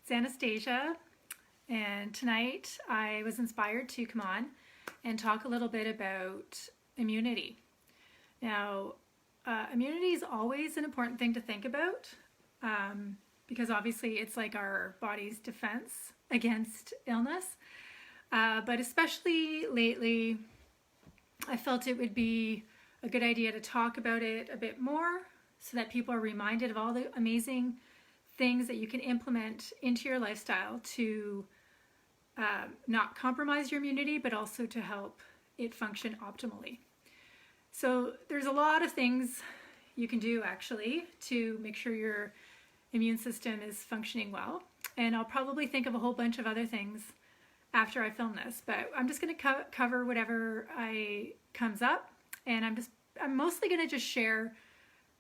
It's Anastasia, and tonight I was inspired to come on and talk a little bit about immunity. Now, immunity is always an important thing to think about because obviously it's like our body's defense against illness. But especially lately, I felt it would be a good idea to talk about it a bit more so that people are reminded of all the amazing things that you can implement into your lifestyle to not compromise your immunity, but also to help it function optimally. So there's a lot of things you can do actually to make sure your immune system is functioning well. And I'll probably think of a whole bunch of other things after I film this, but I'm just going to cover whatever comes up, and I'm mostly going to just share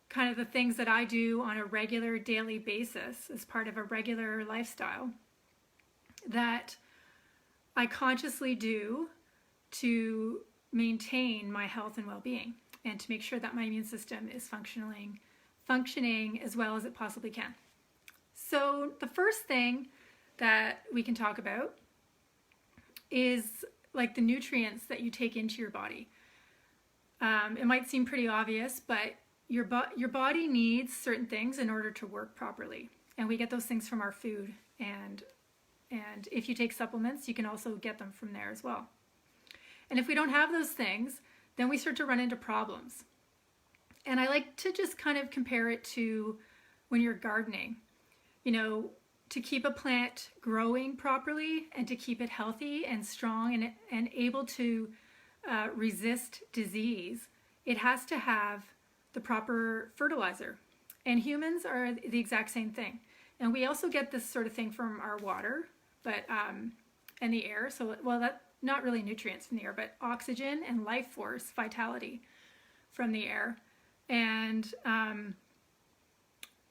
kind of the things that I do on a regular daily basis as part of a regular lifestyle that I consciously do to maintain my health and well-being and to make sure that my immune system is functioning as well as it possibly can. So the first thing that we can talk about is like the nutrients that you take into your body. It might seem pretty obvious, but your body needs certain things in order to work properly, and we get those things from our food, and if you take supplements, you can also get them from there as well. And if we don't have those things, then we start to run into problems. And I like to just kind of compare it to when you're gardening. You know, to keep a plant growing properly and to keep it healthy and strong and able to resist disease, it has to have the proper fertilizer. And humans are the exact same thing. And we also get this sort of thing from our water, but and the air. So, well, that not really nutrients from the air, but oxygen and life force, vitality from the air. And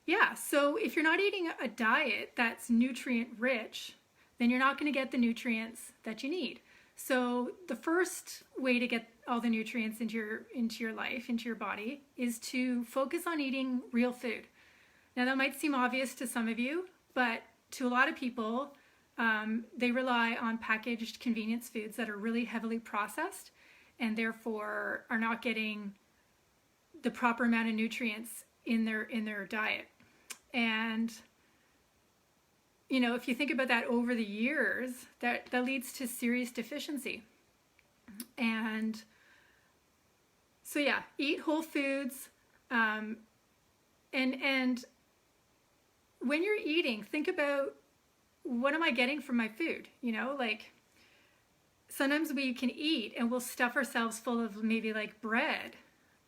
yeah, so if you're not eating a diet that's nutrient rich, then you're not going to get the nutrients that you need. So the first way to get all the nutrients into your life, into your body, is to focus on eating real food. Now that might seem obvious to some of you, but to a lot of people, they rely on packaged convenience foods that are really heavily processed and therefore are not getting the proper amount of nutrients in their diet. And you know, if you think about that over the years, that leads to serious deficiency. And so yeah, eat whole foods, and when you're eating, think about, what am I getting from my food? You know, like sometimes we can eat and we'll stuff ourselves full of maybe like bread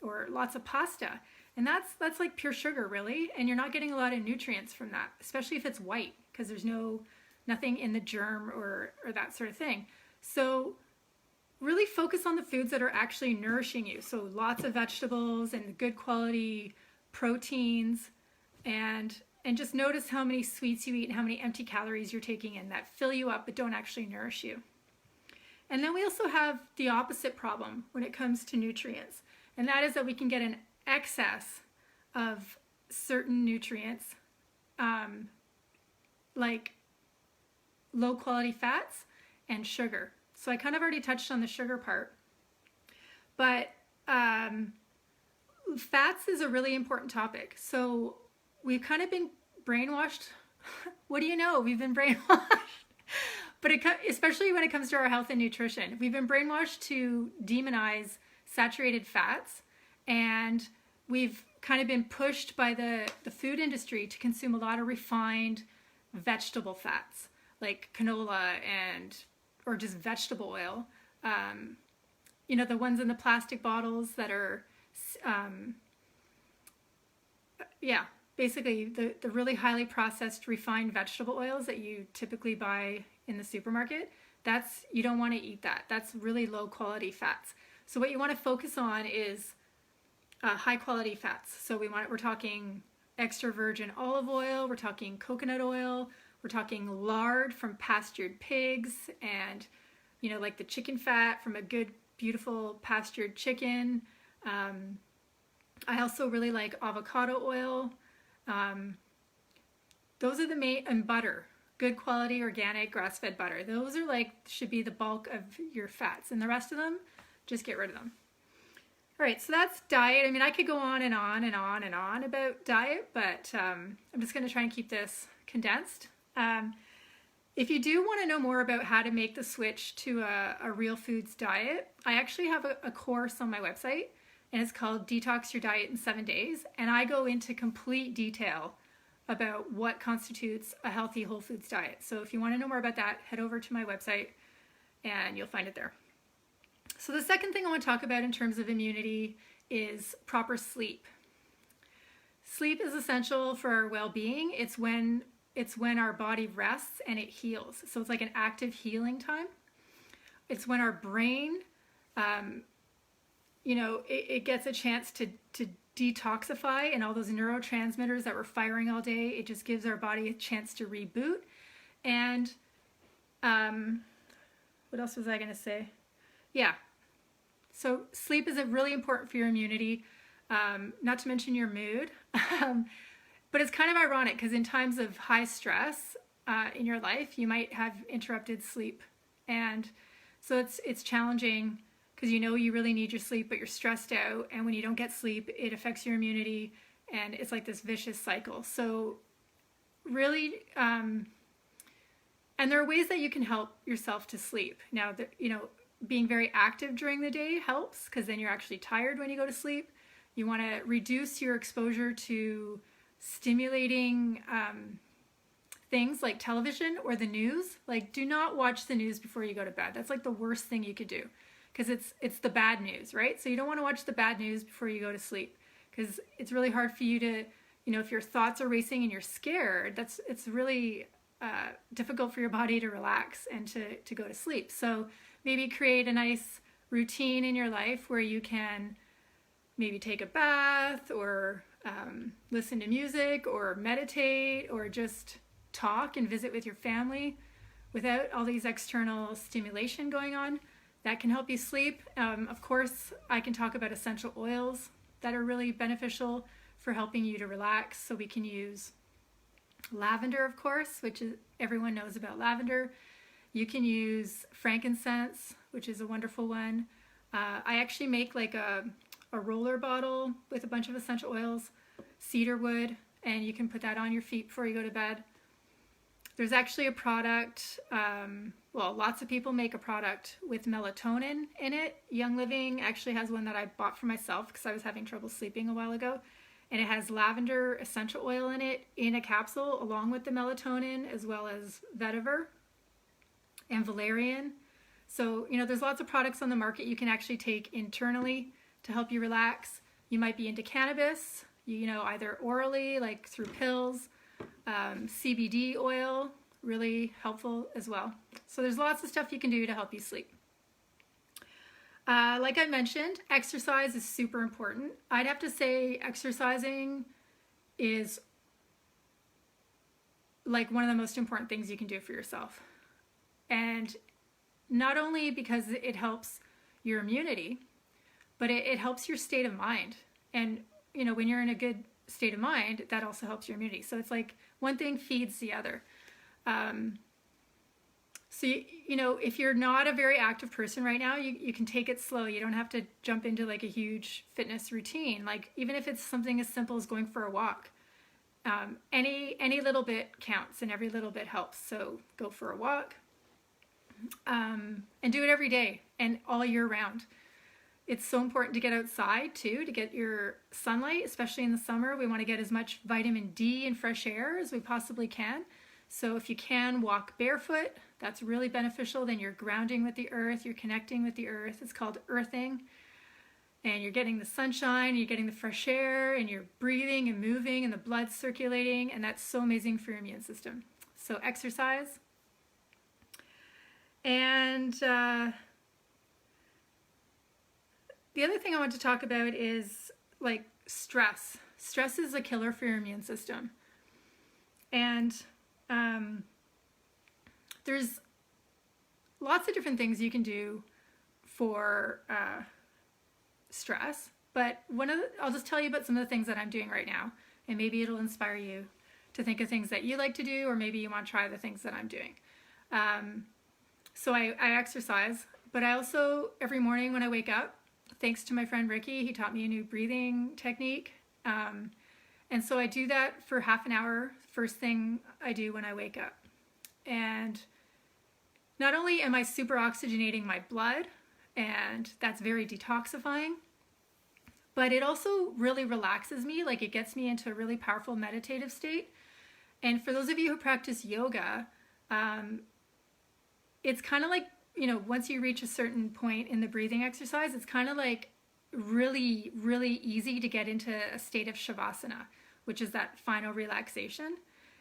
or lots of pasta. And that's like pure sugar, really. And you're not getting a lot of nutrients from that, especially if it's white, because there's nothing in the germ or that sort of thing. So really focus on the foods that are actually nourishing you. So lots of vegetables and good quality proteins, and just notice how many sweets you eat and how many empty calories you're taking in that fill you up but don't actually nourish you. And then we also have the opposite problem when it comes to nutrients, and that is that we can get an excess of certain nutrients, like low quality fats and sugar. So I kind of already touched on the sugar part, but fats is a really important topic. So we've kind of been brainwashed. What do you know? We've been brainwashed. But especially when it comes to our health and nutrition, we've been brainwashed to demonize saturated fats, and we've kind of been pushed by the food industry to consume a lot of refined vegetable fats like canola or just vegetable oil. You know, the ones in the plastic bottles that are, basically the really highly processed refined vegetable oils that you typically buy in the supermarket. You don't want to eat that. That's really low quality fats. So what you want to focus on is high quality fats. So we're talking extra virgin olive oil, we're talking coconut oil, we're talking lard from pastured pigs, and you know, like the chicken fat from a good, beautiful pastured chicken. I also really like avocado oil. Those are the main, and butter. good quality organic grass-fed butter. Those are like, should be the bulk of your fats, and the rest of them, just get rid of them. All right, so that's diet. I mean, I could go on and on and on and on about diet, but I'm just going to try and keep this condensed. If you do want to know more about how to make the switch to a real foods diet, I actually have a course on my website, and it's called Detox Your Diet in 7 Days, and I go into complete detail about what constitutes a healthy whole foods diet. So if you want to know more about that, head over to my website and you'll find it there. So the second thing I want to talk about in terms of immunity is proper sleep. Sleep is essential for our well-being. It's when our body rests and it heals. So it's like an active healing time. It's when our brain, it gets a chance to detoxify, and all those neurotransmitters that were firing all day, it just gives our body a chance to reboot. And what else was I going to say? Yeah. So sleep is really important for your immunity, not to mention your mood. But it's kind of ironic because in times of high stress in your life, you might have interrupted sleep. And so it's challenging because you know you really need your sleep, but you're stressed out. And when you don't get sleep, it affects your immunity. And it's like this vicious cycle. So really, and there are ways that you can help yourself to sleep. Now, being very active during the day helps because then you're actually tired when you go to sleep. You want to reduce your exposure to stimulating things like television or the news. Like, do not watch the news before you go to bed. That's like the worst thing you could do because it's the bad news, right? So you don't want to watch the bad news before you go to sleep because it's really hard for you to, if your thoughts are racing and you're scared, it's really difficult for your body to relax and to go to sleep. So maybe create a nice routine in your life where you can maybe take a bath or listen to music or meditate or just talk and visit with your family without all these external stimulation going on. That can help you sleep. Of course, I can talk about essential oils that are really beneficial for helping you to relax. So we can use lavender, of course, which is everyone knows about lavender. You can use frankincense, which is a wonderful one. I actually make like a roller bottle with a bunch of essential oils, cedar wood, and you can put that on your feet before you go to bed. There's actually a product, lots of people make a product with melatonin in it. Young Living actually has one that I bought for myself because I was having trouble sleeping a while ago. And it has lavender essential oil in it in a capsule along with the melatonin, as well as vetiver and valerian. So, there's lots of products on the market you can actually take internally to help you relax. You might be into cannabis, either orally, like through pills. CBD oil, really helpful as well. So there's lots of stuff you can do to help you sleep. Like I mentioned, exercise is super important. I'd have to say exercising is like one of the most important things you can do for yourself. And not only because it helps your immunity, but it helps your state of mind. And, when you're in a good state of mind, that also helps your immunity. So it's like one thing feeds the other. So, if you're not a very active person right now, you can take it slow. You don't have to jump into like a huge fitness routine. Like even if it's something as simple as going for a walk, any little bit counts and every little bit helps. So go for a walk and do it every day and all year round. It's so important to get outside too, to get your sunlight, especially in the summer. We want to get as much vitamin D and fresh air as we possibly can. So if you can walk barefoot, that's really beneficial. Then you're grounding with the earth, you're connecting with the earth. It's called earthing. And you're getting the sunshine, you're getting the fresh air, and you're breathing and moving and the blood's circulating. And that's so amazing for your immune system. So exercise. And the other thing I want to talk about is like stress. Stress is a killer for your immune system. And there's lots of different things you can do for stress, but I'll just tell you about some of the things that I'm doing right now, and maybe it'll inspire you to think of things that you like to do, or maybe you want to try the things that I'm doing. So I exercise, but I also, every morning when I wake up, thanks to my friend Ricky, he taught me a new breathing technique. And so I do that for half an hour, first thing I do when I wake up. And not only am I super oxygenating my blood, and that's very detoxifying, but it also really relaxes me. Like, it gets me into a really powerful meditative state. And for those of you who practice yoga, it's kind of like, you know, once you reach a certain point in the breathing exercise, it's kind of like really, really easy to get into a state of shavasana, which is that final relaxation.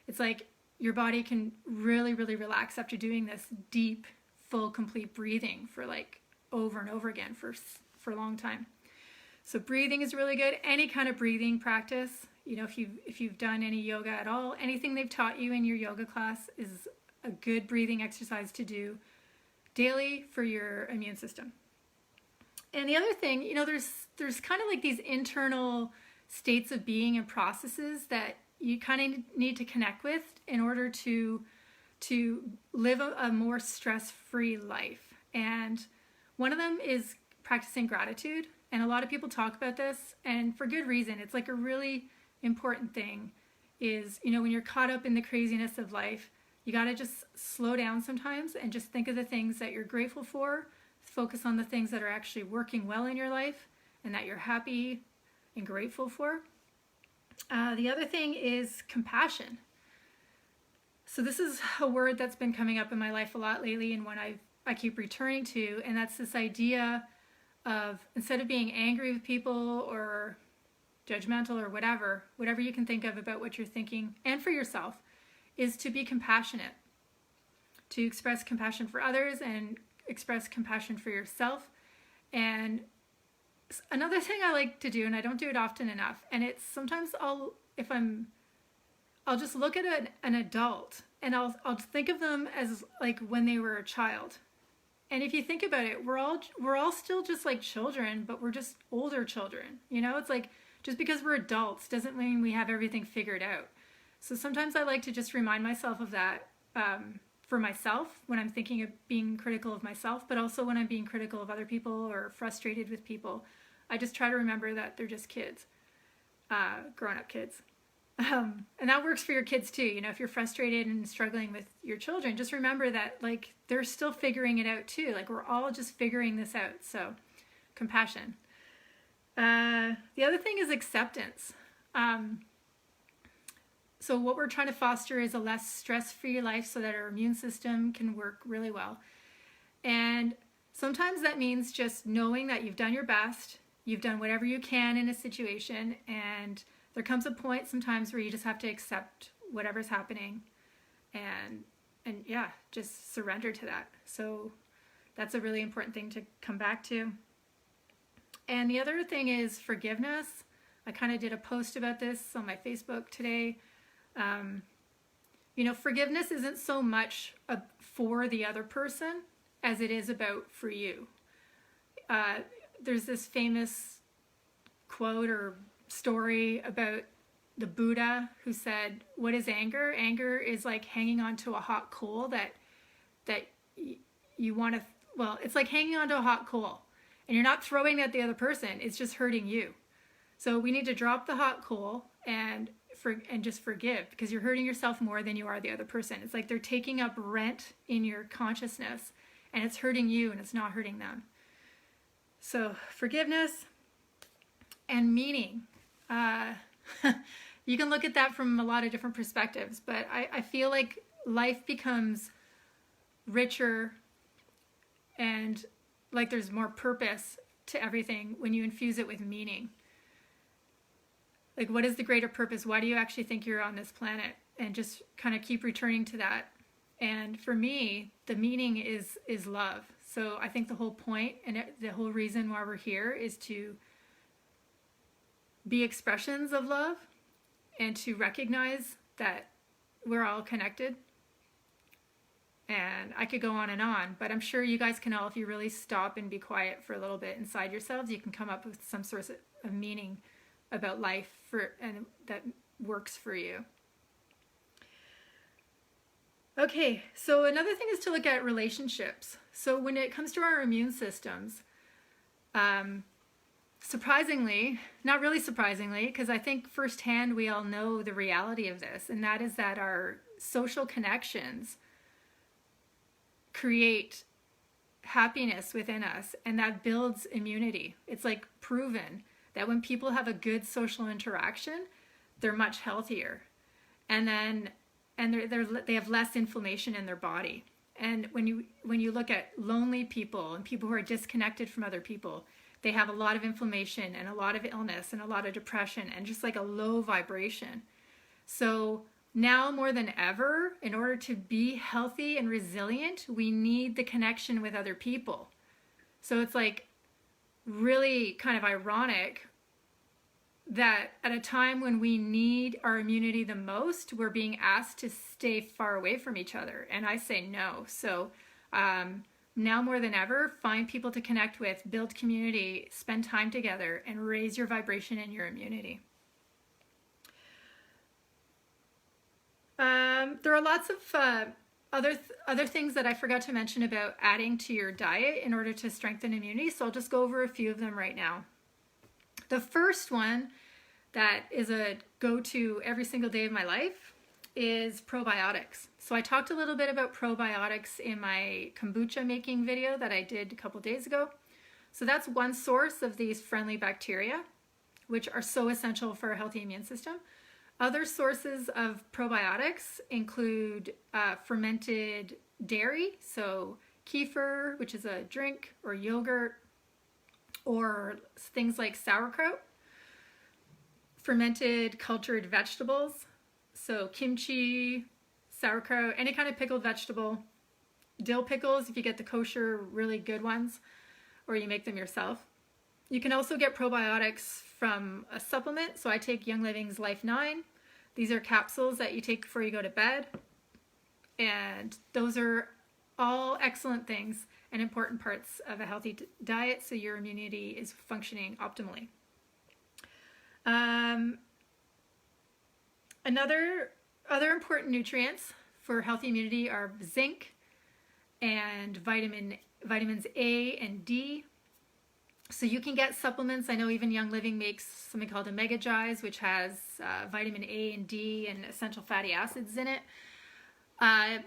It's like your body can really, really relax after doing this deep, full, complete breathing for like over and over again for a long time. So breathing is really good. Any kind of breathing practice, you know, if you've done any yoga at all, anything they've taught you in your yoga class is a good breathing exercise to do daily for your immune system. And the other thing, you know, there's kind of like these internal states of being and processes that you kind of need to connect with in order to live a more stress-free life. And one of them is practicing gratitude. And a lot of people talk about this, and for good reason. It's like a really important thing is, you know, when you're caught up in the craziness of life, you got to just slow down sometimes and just think of the things that you're grateful for. Focus on the things that are actually working well in your life and that you're happy and grateful for. The other thing is compassion. So this is a word that's been coming up in my life a lot lately, and one I keep returning to, and that's this idea of, instead of being angry with people or judgmental or whatever you can think of about what you're thinking, and for yourself, is to be compassionate, to express compassion for others and express compassion for yourself. And another thing I like to do, and I don't do it often enough, and it's sometimes I'll just look at an adult and I'll think of them as like when they were a child. And if you think about it, we're all still just like children, but we're just older children. You know, it's like, just because we're adults doesn't mean we have everything figured out. So sometimes I like to just remind myself of that for myself when I'm thinking of being critical of myself, but also when I'm being critical of other people or frustrated with people. I just try to remember that they're just kids, grown-up kids. And that works for your kids too. You know, if you're frustrated and struggling with your children, just remember that like they're still figuring it out too. Like, we're all just figuring this out. So compassion. The other thing is acceptance. So what we're trying to foster is a less stress-free life so that our immune system can work really well. And sometimes that means just knowing that you've done your best, you've done whatever you can in a situation, and there comes a point sometimes where you just have to accept whatever's happening and yeah, just surrender to that. So that's a really important thing to come back to. And the other thing is forgiveness. I kind of did a post about this on my Facebook today. You know, forgiveness isn't so much for the other person as it is about for you. There's this famous quote or story about the Buddha who said, what is anger? Anger is like hanging onto a hot coal that you want to, well, it's like hanging onto a hot coal and you're not throwing at the other person. It's just hurting you. So we need to drop the hot coal and just forgive, because you're hurting yourself more than you are the other person. It's like they're taking up rent in your consciousness and it's hurting you and it's not hurting them. So forgiveness and meaning. You can look at that from a lot of different perspectives, but I feel like life becomes richer and like there's more purpose to everything when you infuse it with meaning. Like, what is the greater purpose? Why do you actually think you're on this planet? And just kind of keep returning to that. And for me, the meaning is love. So I think the whole point and the whole reason why we're here is to be expressions of love and to recognize that we're all connected. And I could go on, but I'm sure you guys can all, if you really stop and be quiet for a little bit inside yourselves, you can come up with some sort of meaning about life and that works for you. Okay, so another thing is to look at relationships. So when it comes to our immune systems, um, surprisingly, not really surprisingly, because I think firsthand we all know the reality of this, and that is that our social connections create happiness within us, and that builds immunity. It's like proven that when people have a good social interaction, they're much healthier, and then they have less inflammation in their body. And when you look at lonely people and people who are disconnected from other people, they have a lot of inflammation and a lot of illness and a lot of depression and just like a low vibration. So now more than ever, in order to be healthy and resilient, we need the connection with other people. So it's like really kind of ironic that at a time when we need our immunity the most, we're being asked to stay far away from each other. And I say no. So now more than ever, find people to connect with, build community, spend time together, and raise your vibration and your immunity. There are lots of other things that I forgot to mention about adding to your diet in order to strengthen immunity. So I'll just go over a few of them right now. The first one that is a go-to every single day of my life is probiotics. So I talked a little bit about probiotics in my kombucha making video that I did a couple days ago. So that's one source of these friendly bacteria, which are so essential for a healthy immune system. Other sources of probiotics include fermented dairy, so kefir, which is a drink, or yogurt, or things like sauerkraut. Fermented cultured vegetables, so kimchi, sauerkraut, any kind of pickled vegetable. Dill pickles, if you get the kosher, really good ones, or you make them yourself. You can also get probiotics from a supplement. So I take Young Living's Life 9. These are capsules that you take before you go to bed. And those are all excellent things and important parts of a healthy diet so your immunity is functioning optimally. Other important nutrients for healthy immunity are zinc and vitamins A and D. So you can get supplements. I know even Young Living makes something called Omega Gize, which has vitamin A and D and essential fatty acids in it.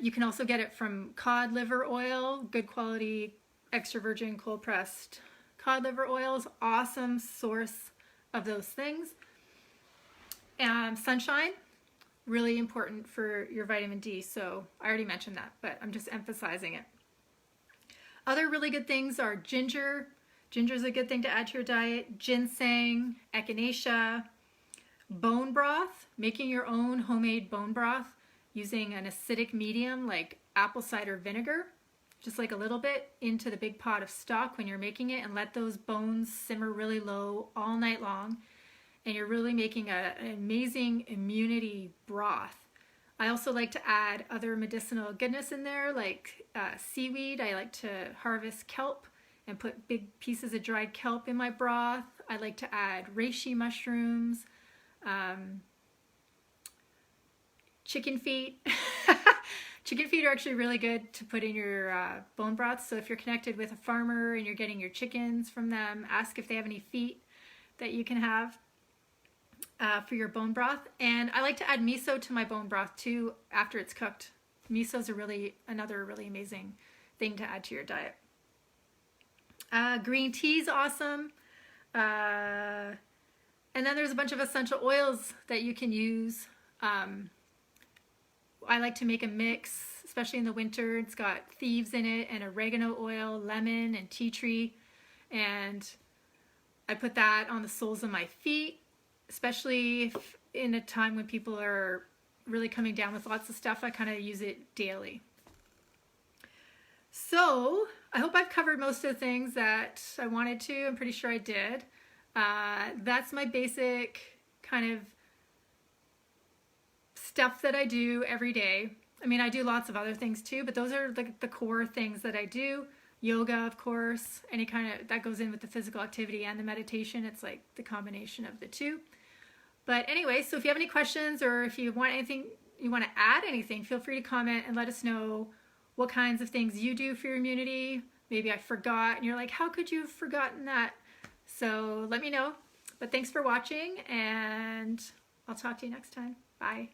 You can also get it from cod liver oil, good quality extra virgin cold pressed cod liver oil is awesome source of those things. Sunshine, really important for your vitamin D. So I already mentioned that, but I'm just emphasizing it. Other really good things are ginger. Ginger is a good thing to add to your diet. Ginseng, echinacea, bone broth, making your own homemade bone broth using an acidic medium like apple cider vinegar, just like a little bit into the big pot of stock when you're making it, and let those bones simmer really low all night long. And you're really making an amazing immunity broth. I also like to add other medicinal goodness in there, like seaweed. I like to harvest kelp and put big pieces of dried kelp in my broth. I like to add reishi mushrooms, chicken feet. Chicken feet are actually really good to put in your bone broth. So if you're connected with a farmer and you're getting your chickens from them, ask if they have any feet that you can have for your bone broth. And I like to add miso to my bone broth too after it's cooked. Miso is another really amazing thing to add to your diet. Green tea is awesome. And then there's a bunch of essential oils that you can use. I like to make a mix, especially in the winter. It's got thieves in it and oregano oil, lemon, and tea tree. And I put that on the soles of my feet, especially if in a time when people are really coming down with lots of stuff. I kind of use it daily. So I hope I've covered most of the things that I wanted to. I'm pretty sure I did. That's my basic kind of stuff that I do every day. I mean, I do lots of other things too, but those are the core things that I do. Yoga, of course, any kind of, that goes in with the physical activity and the meditation. It's like the combination of the two. But anyway, so if you have any questions or if you want anything you want to add anything, feel free to comment and let us know what kinds of things you do for your immunity. Maybe I forgot and you're like, how could you have forgotten that? So let me know. But thanks for watching, and I'll talk to you next time. Bye.